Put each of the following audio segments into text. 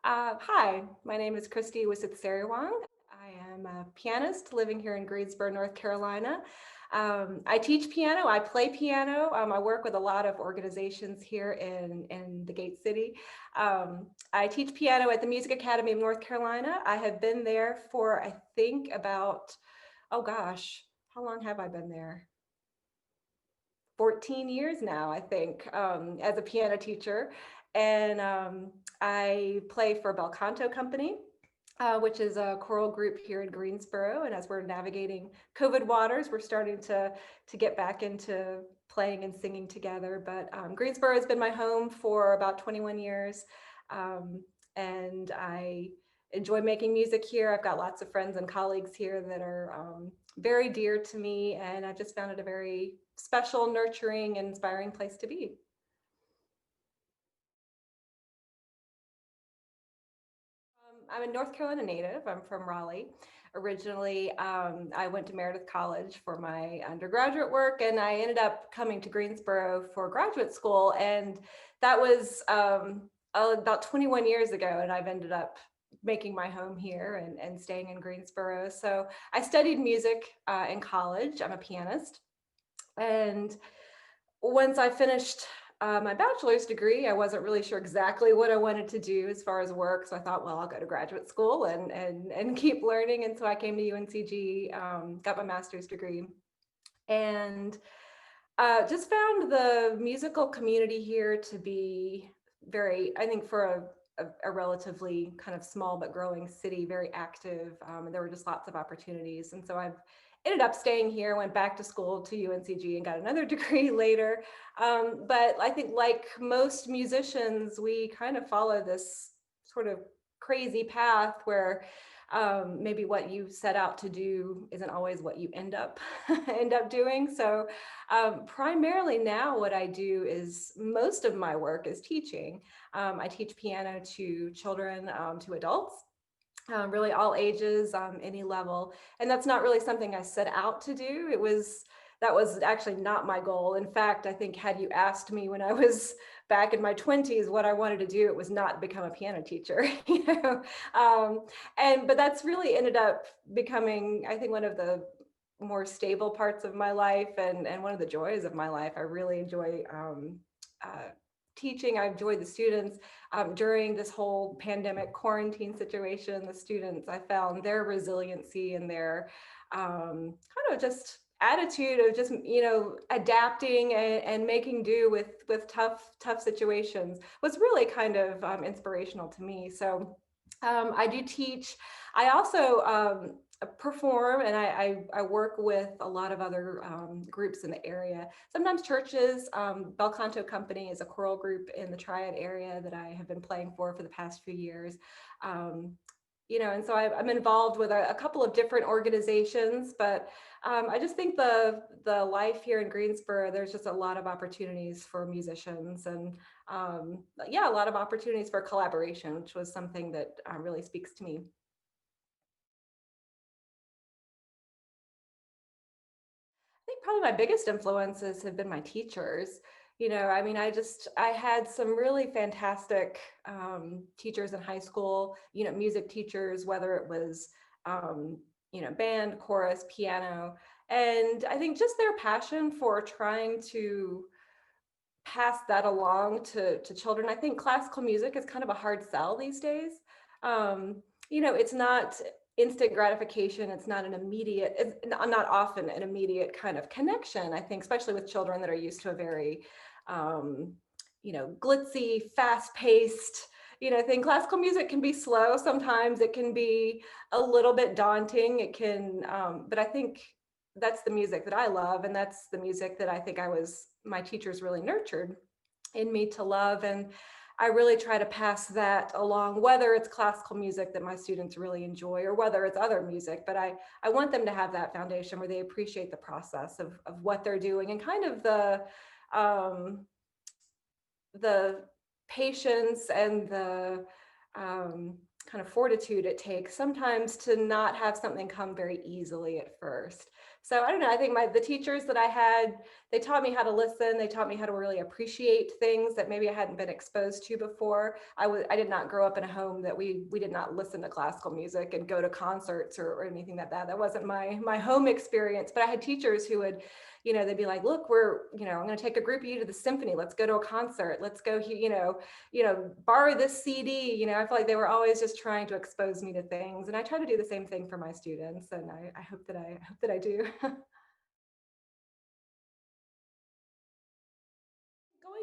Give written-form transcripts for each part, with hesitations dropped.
Hi, my name is Christy Wisuthseriwong. I am a pianist living here in Greensboro, North Carolina. I teach piano, I play piano. I work with a lot of organizations here in the Gate City. I teach piano at the Music Academy of North Carolina. I have been there for, I think, about, oh gosh, how long have I been there? 14 years now, I think, as a piano teacher. And I play for Bel Canto Company, which is a choral group here in Greensboro. And as we're navigating COVID waters, we're starting to get back into playing and singing together. But Greensboro has been my home for about 21 years. Um, and I enjoy making music here. I've got lots of friends and colleagues here that are very dear to me. And I just found it a very special, nurturing, and inspiring place to be. I'm a North Carolina native. I'm from Raleigh. Originally, I went to Meredith College for my undergraduate work, and I ended up coming to Greensboro for graduate school. And that was about 21 years ago, and I've ended up making my home here and staying in Greensboro. So I studied music in college. I'm a pianist. And once I finished my bachelor's degree, I wasn't really sure exactly what I wanted to do as far as work. So I thought, well, I'll go to graduate school and keep learning. And so I came to UNCG, got my master's degree, and just found the musical community here to be very, I think for a relatively kind of small but growing city, very active. And there were just lots of opportunities. And so I've ended up staying here, went back to school to UNCG and got another degree later. But I think like most musicians, we kind of follow this sort of crazy path where maybe what you set out to do isn't always what you end up end up doing. So primarily now what I do is most of my work is teaching. I teach piano to children, to adults, really all ages, any level. And that's not really something I set out to do. That was actually not my goal. In fact, I think had you asked me when I was back in my 20s what I wanted to do, it was not become a piano teacher, you know. But that's really ended up becoming, I think, one of the more stable parts of my life and one of the joys of my life. I really enjoy uh, teaching. I enjoyed the students. During this whole pandemic quarantine situation, the students, I found their resiliency and their kind of just attitude of just, you know, adapting and making do with tough situations was really kind of inspirational to me. So I do teach. I also perform, and I work with a lot of other groups in the area. Sometimes churches. Bel Canto Company is a choral group in the Triad area that I have been playing for the past few years. You know, and so I'm involved with a couple of different organizations, but I just think the life here in Greensboro, there's just a lot of opportunities for musicians, and yeah, a lot of opportunities for collaboration, which was something that really speaks to me. I think probably my biggest influences have been my teachers. You know, I mean, I had some really fantastic teachers in high school, you know, music teachers, whether it was, um, you know, band, chorus, piano. And I think just their passion for trying to pass that along to children. I think classical music is kind of a hard sell these days. You know, it's not instant gratification. It's not an immediate, it's not often an immediate kind of connection, I think, especially with children that are used to a very, um, you know, glitzy, fast paced, you know, thing. Classical music can be slow. Sometimes it can be a little bit daunting. It can, but I think that's the music that I love. And that's the music that I think my teachers really nurtured in me to love. And I really try to pass that along, whether it's classical music that my students really enjoy or whether it's other music. But I want them to have that foundation where they appreciate the process of what they're doing and kind of um, the patience and the kind of fortitude it takes sometimes to not have something come very easily at first. So I don't know, I think the teachers that I had, they taught me how to listen. They taught me how to really appreciate things that maybe I hadn't been exposed to before. I did not grow up in a home that we did not listen to classical music and go to concerts or anything like that. That wasn't my home experience, but I had teachers who would, they'd be like, look, I'm going to take a group of you to the symphony. Let's go to a concert. Let's go, borrow this CD. I feel like they were always just trying to expose me to things. And I try to do the same thing for my students. And I hope that I do. Going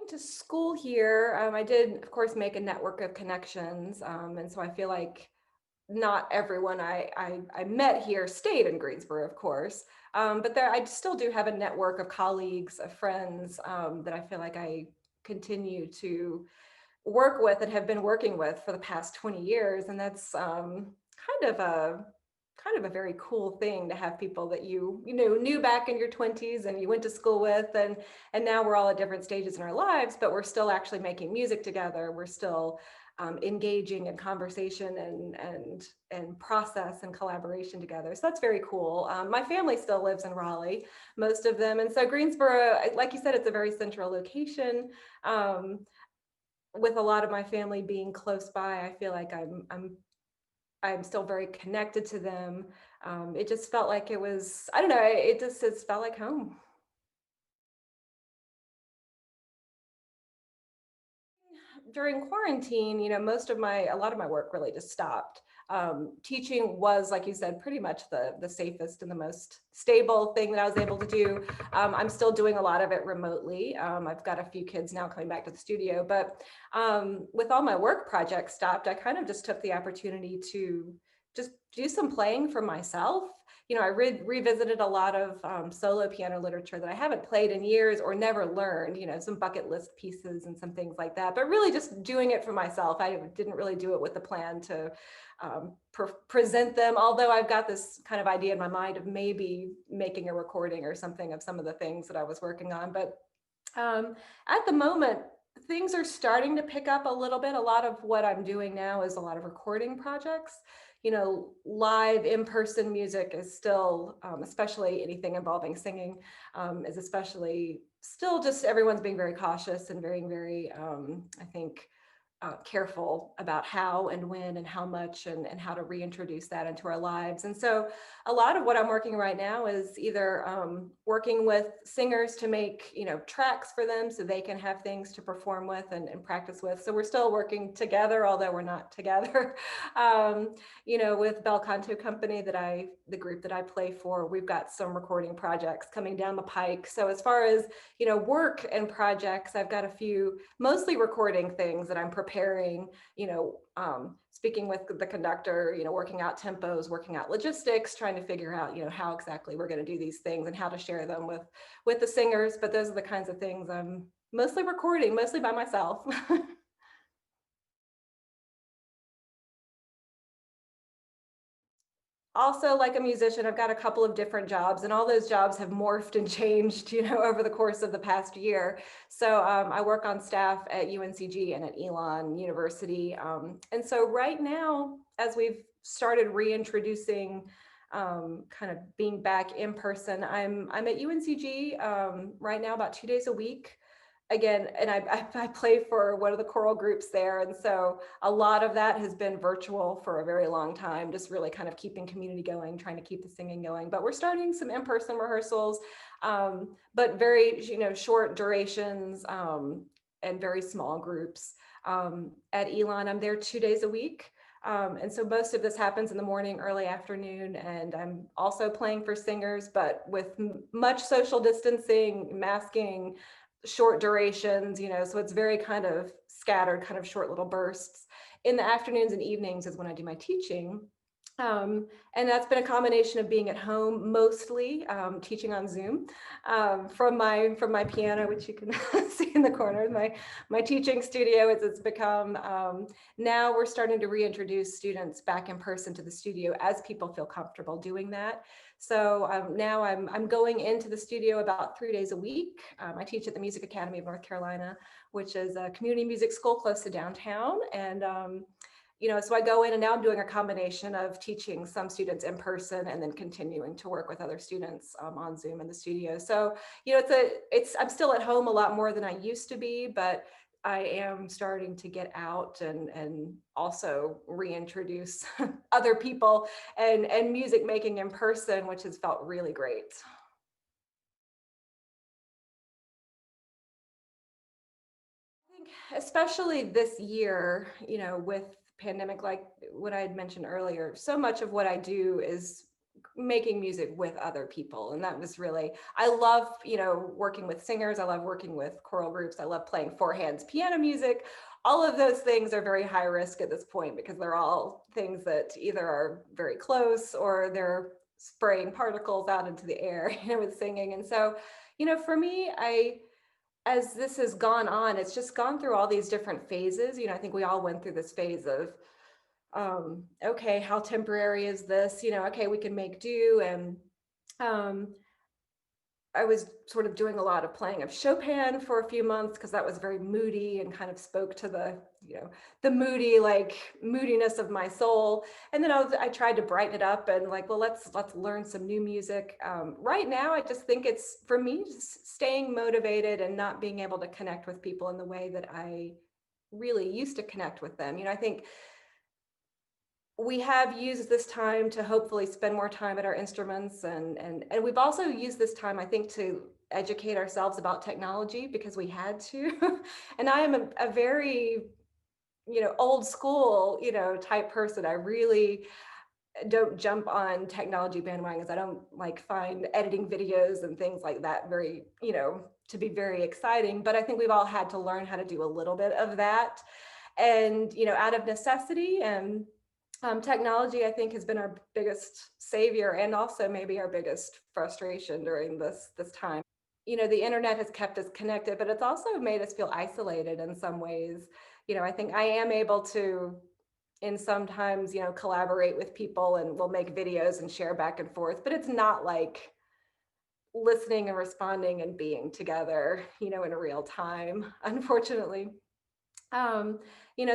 to school here, I did, of course, make a network of connections. And so I feel like not everyone I met here stayed in Greensboro, of course. But I still do have a network of colleagues, of friends that I feel like I continue to work with and have been working with for the past 20 years. And that's kind of a very cool thing to have people that knew back in your 20s and you went to school with, and now we're all at different stages in our lives, but we're still actually making music together. We're still engaging in conversation and process and collaboration together. So that's very cool. My family still lives in Raleigh, most of them. And so Greensboro, like you said, it's a very central location. With a lot of my family being close by, I feel like I'm still very connected to them. It just felt like it was, I don't know, it felt like home. During quarantine, a lot of my work really just stopped. Teaching was, like you said, pretty much the safest and the most stable thing that I was able to do. I'm still doing a lot of it remotely. I've got a few kids now coming back to the studio, but with all my work projects stopped, I kind of just took the opportunity to just do some playing for myself. I revisited a lot of solo piano literature that I haven't played in years or never learned, some bucket list pieces and some things like that, but really just doing it for myself. I didn't really do it with the plan to present them, although I've got this kind of idea in my mind of maybe making a recording or something of some of the things that I was working on. But at the moment, things are starting to pick up a little bit. A lot of what I'm doing now is a lot of recording projects. Live in-person music is still, especially anything involving singing, is especially still just everyone's being very cautious and very, very, I think, careful about how and when and how much and how to reintroduce that into our lives. And so a lot of what I'm working right now is either working with singers to make, tracks for them so they can have things to perform with and practice with. So we're still working together, although we're not together. With Bel Canto Company the group that I play for, we've got some recording projects coming down the pike. So as far as, work and projects, I've got a few mostly recording things that I'm preparing, speaking with the conductor, working out tempos, working out logistics, trying to figure out, how exactly we're going to do these things and how to share them with the singers. But those are the kinds of things I'm mostly recording, mostly by myself. Also, like a musician, I've got a couple of different jobs, and all those jobs have morphed and changed, over the course of the past year. So I work on staff at UNCG and at Elon University. And so right now, as we've started reintroducing kind of being back in person, I'm at UNCG right now about 2 days a week. Again, and I play for one of the choral groups there. And so a lot of that has been virtual for a very long time, just really kind of keeping community going, trying to keep the singing going. But we're starting some in-person rehearsals, but very, short durations and very small groups. At Elon, I'm there 2 days a week. And so most of this happens in the morning, early afternoon, and I'm also playing for singers, but with much social distancing, masking, short durations, so it's very kind of scattered, kind of short little bursts. In the afternoons and evenings is when I do my teaching. And that's been a combination of being at home, mostly teaching on Zoom from my piano, which you can see in the corner. My teaching studio. It's become now we're starting to reintroduce students back in person to the studio as people feel comfortable doing that. So now I'm going into the studio about 3 days a week. I teach at the Music Academy of North Carolina, which is a community music school close to downtown, and so I go in and now I'm doing a combination of teaching some students in person and then continuing to work with other students on Zoom in the studio. So, I'm still at home a lot more than I used to be, but I am starting to get out and also reintroduce other people and music making in person, which has felt really great. I think especially this year, with pandemic, like what I had mentioned earlier, so much of what I do is making music with other people. And that was really, I love, working with singers. I love working with choral groups. I love playing four hands piano music. All of those things are very high risk at this point because they're all things that either are very close or they're spraying particles out into the air, with singing. And so, for me, as this has gone on, it's just gone through all these different phases. I think we all went through this phase of, okay, how temporary is this? Okay, we can make do. And um, I was sort of doing a lot of playing of Chopin for a few months because that was very moody and kind of spoke to the moody, like moodiness of my soul. And then I tried to brighten it up and like, well, let's learn some new music. Right now, I just think it's for me just staying motivated and not being able to connect with people in the way that I really used to connect with them. I think we have used this time to hopefully spend more time at our instruments and we've also used this time, I think, to educate ourselves about technology because we had to. And I am a very, old school, type person. I really don't jump on technology bandwagons. I don't like find editing videos and things like that very, to be very exciting. But I think we've all had to learn how to do a little bit of that. And, out of necessity. And technology, I think, has been our biggest savior and also maybe our biggest frustration during this time. The internet has kept us connected, but it's also made us feel isolated in some ways. I think I am able to, in sometimes, collaborate with people and we'll make videos and share back and forth, but it's not like listening and responding and being together, in real time, unfortunately. Um,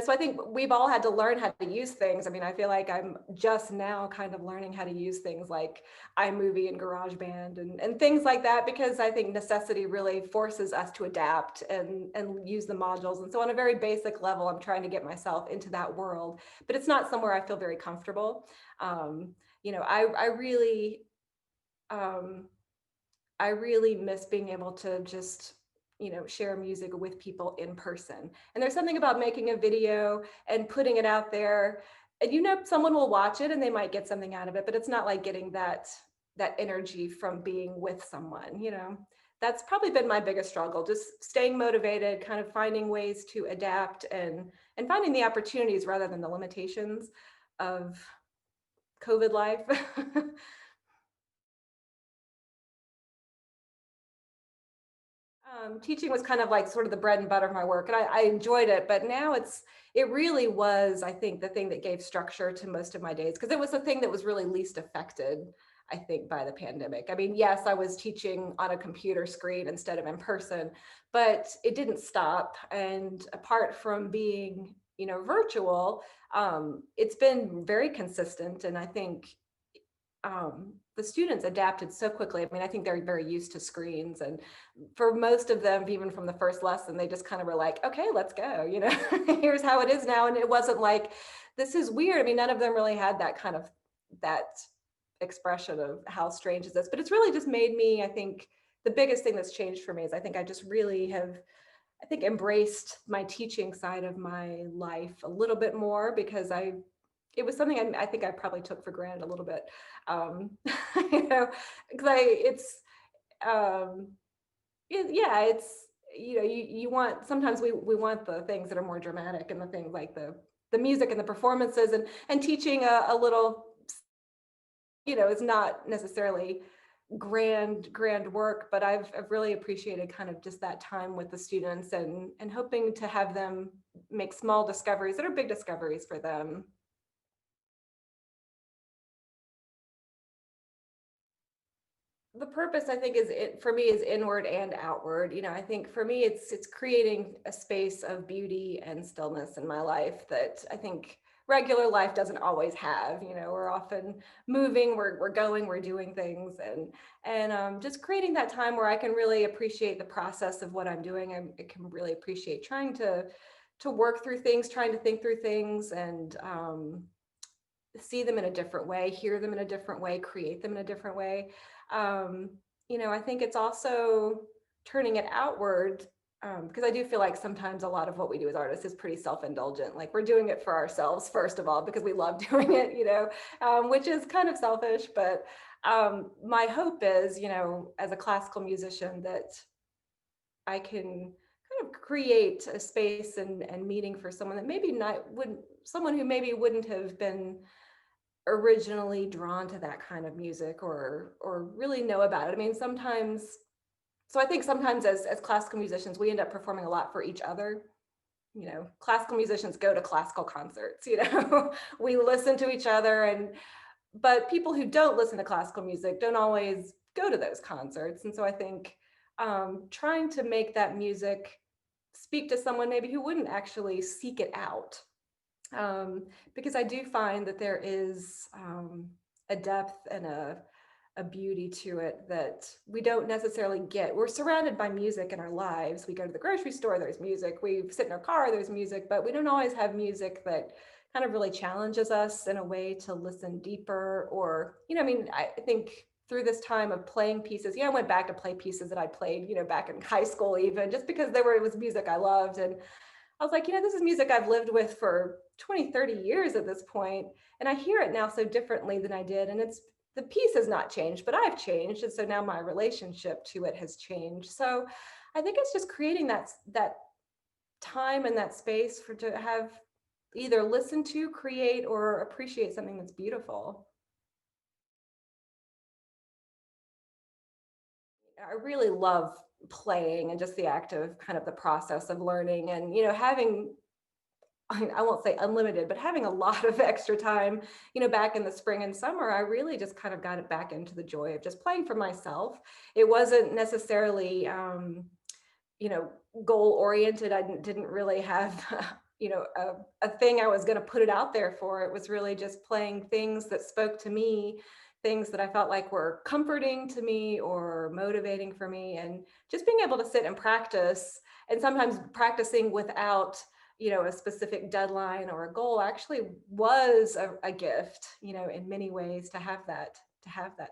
so I think we've all had to learn how to use things. I mean, I feel like I'm just now kind of learning how to use things like iMovie and GarageBand and things like that, because I think necessity really forces us to adapt and use the modules. And so on a very basic level, I'm trying to get myself into that world, but it's not somewhere I feel very comfortable. I really, um, I really miss being able to just, share music with people in person. And there's something about making a video and putting it out there. And someone will watch it and they might get something out of it, but it's not like getting that energy from being with someone. That's probably been my biggest struggle, just staying motivated, kind of finding ways to adapt and finding the opportunities rather than the limitations of COVID life. Teaching was kind of like sort of the bread and butter of my work, and I enjoyed it. But now it really was, I think, the thing that gave structure to most of my days because it was the thing that was really least affected, I think, by the pandemic. I mean, yes, I was teaching on a computer screen instead of in person, but it didn't stop. And apart from being, virtual, it's been very consistent, and I think the students adapted so quickly. I mean, I think they're very used to screens, and for most of them, even from the first lesson, they just kind of were like, okay, let's go, here's how it is now. And it wasn't like, this is weird. I mean, none of them really had that expression of how strange is this, but it's really just made me, I think, the biggest thing that's changed for me is I think I just really have, I think, embraced my teaching side of my life a little bit more because it was something I think I probably took for granted a little bit. Um, because um, yeah, it's, you want, sometimes we want the things that are more dramatic and the things like the music and the performances and teaching a little, is not necessarily grand work, but I've really appreciated kind of just that time with the students and hoping to have them make small discoveries that are big discoveries for them. The purpose, I think, is it for me is inward and outward. I think for me it's creating a space of beauty and stillness in my life that I think regular life doesn't always have. We're often moving, we're going, we're doing things, and just creating that time where I can really appreciate the process of what I'm doing. I can really appreciate trying to work through things, trying to think through things, and see them in a different way, hear them in a different way, create them in a different way. Um, I think it's also turning it outward, because I do feel like sometimes a lot of what we do as artists is pretty self-indulgent. Like we're doing it for ourselves, first of all, because we love doing it, which is kind of selfish. But my hope is, as a classical musician, that I can kind of create a space and meeting for someone that maybe not wouldn't, someone who maybe wouldn't have been originally drawn to that kind of music or really know about it. I mean, sometimes, so I think sometimes as classical musicians, we end up performing a lot for each other. Classical musicians go to classical concerts, we listen to each other, but people who don't listen to classical music don't always go to those concerts. And so I think trying to make that music speak to someone maybe who wouldn't actually seek it out, because I do find that there is a depth and a beauty to it that we don't necessarily get. We're surrounded by music in our lives. We go to the grocery store, there's music. We sit in our car, there's music, but we don't always have music that kind of really challenges us in a way to listen deeper. Or, I mean, I think through this time of playing pieces, I went back to play pieces that I played, back in high school, even just because it was music I loved. And I was like, this is music I've lived with for 20, 30 years at this point, and I hear it now so differently than I did. And the piece has not changed, but I've changed. And so now my relationship to it has changed. So I think it's just creating that time and that space to have either listen to, create, or appreciate something that's beautiful. I really love playing and just the act of kind of the process of learning and, having, I won't say unlimited, but having a lot of extra time, back in the spring and summer, I really just kind of got it back into the joy of just playing for myself. It wasn't necessarily, you know, goal oriented. I didn't really have, a thing I was going to put it out there for. It was really just playing things that spoke to me, things that I felt like were comforting to me or motivating for me, and just being able to sit and practice, and sometimes practicing without, a specific deadline or a goal actually was a gift, in many ways. To have that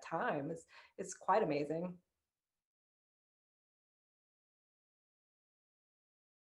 time is quite amazing.